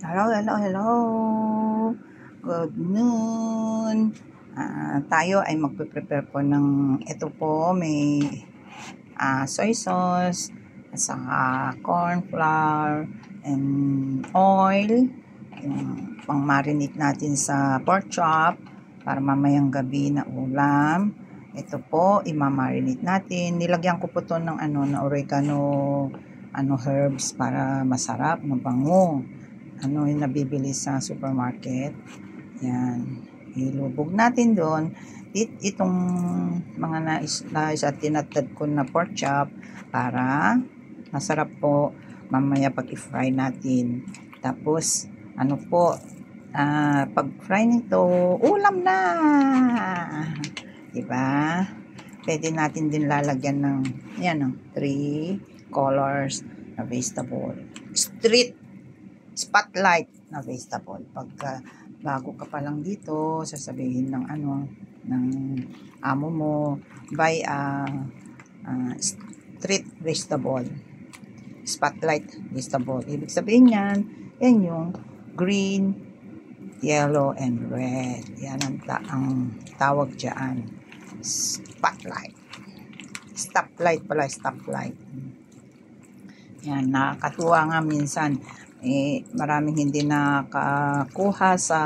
Hello, hello, hello. Good noon. Tayo ay magpe-prepare po ng ito po, may soy sauce, at saka corn flour, and oil. Yung pang-marinate natin sa pork chop para mamayang gabi na ulam. Ito po, imamarinate natin. Nilagyan ko po to ng na oregano, herbs para masarap, mabango. Yung nabibili sa supermarket. Yan. Ilubog natin doon. Itong mga nais at tinatad ko na pork chop para masarap po mamaya pag i-fry natin. Tapos, pag fry nito, ulam na! Diba? Pwede natin din lalagyan ng, 3 colors na vegetable. Spotlight na vegetable. Pagka bago ka pa lang dito, sasabihin ng ng amo mo, buy street vegetable. Spotlight vegetable. Ibig sabihin yan yung green, yellow, and red. Yan ang tawag dyan. Spotlight. Stoplight pala, stoplight. Yan, nakakatuwa nga minsan. Maraming hindi nakakuha sa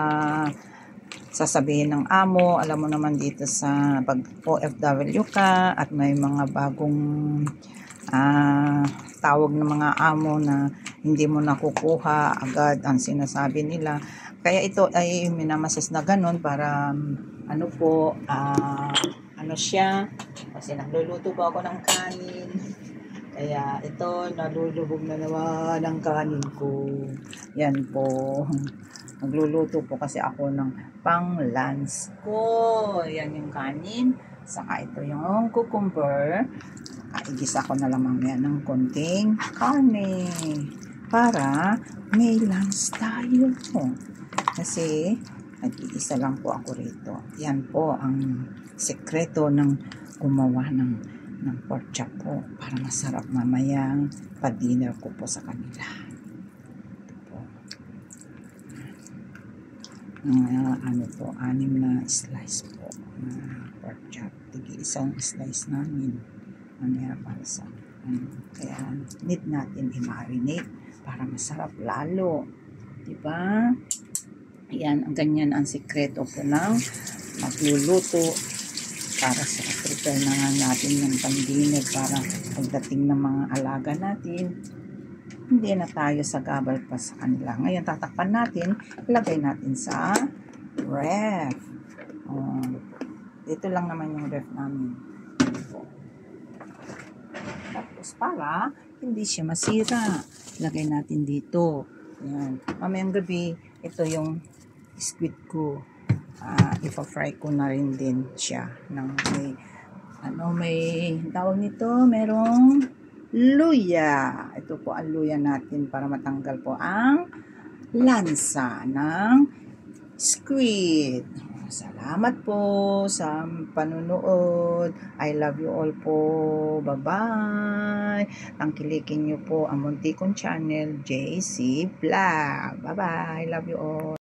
sasabihin ng amo. Alam mo naman dito sa pag OFW ka at may mga bagong tawag ng mga amo na hindi mo nakukuha agad ang sinasabi nila. Kaya ito ay minamasas na ganun para siya, kasi nagluluto pa ako ng kanin. Kaya ito, nalulubog na naman ang kanin ko. Yan po. Nagluluto po kasi ako ng pang-lunch ko. Yan yung kanin. Saka ito yung cucumber. Igisa ko na lang mamaya ng konting karne. Para may lunch tayo. Kasi nag-iisa lang po ako rito. Yan po ang sekreto ng gumawa ng pork chop po para masarap mamayang pa-dinner ko po sa kanila. Ito po. 6 na slice po na pork chop. Isang slice namin mamaya para sa kaya need natin i-marinate para masarap lalo. Diba? Yan, ganyan ang sekreto po ng magluluto para sa prepare na nga natin ng pang-dinner para pagdating ng mga alaga natin, hindi na tayo sagabal pa sa kanila. Ngayon, tatakpan natin, ilagay natin sa ref. Dito lang naman yung ref namin. Tapos para hindi siya masira, ilagay natin dito. Yan. Mamayang gabi, ito yung squid ko. Ipa-fry ko na rin din siya ng may tawag nito, merong luya. Ito po ang luya natin para matanggal po ang lansa ng squid. Salamat po sa panunood. I love you all po. Bye-bye. Tangkilikin nyo po ang munti kong channel, JC Vlog. Bye-bye. Love you all.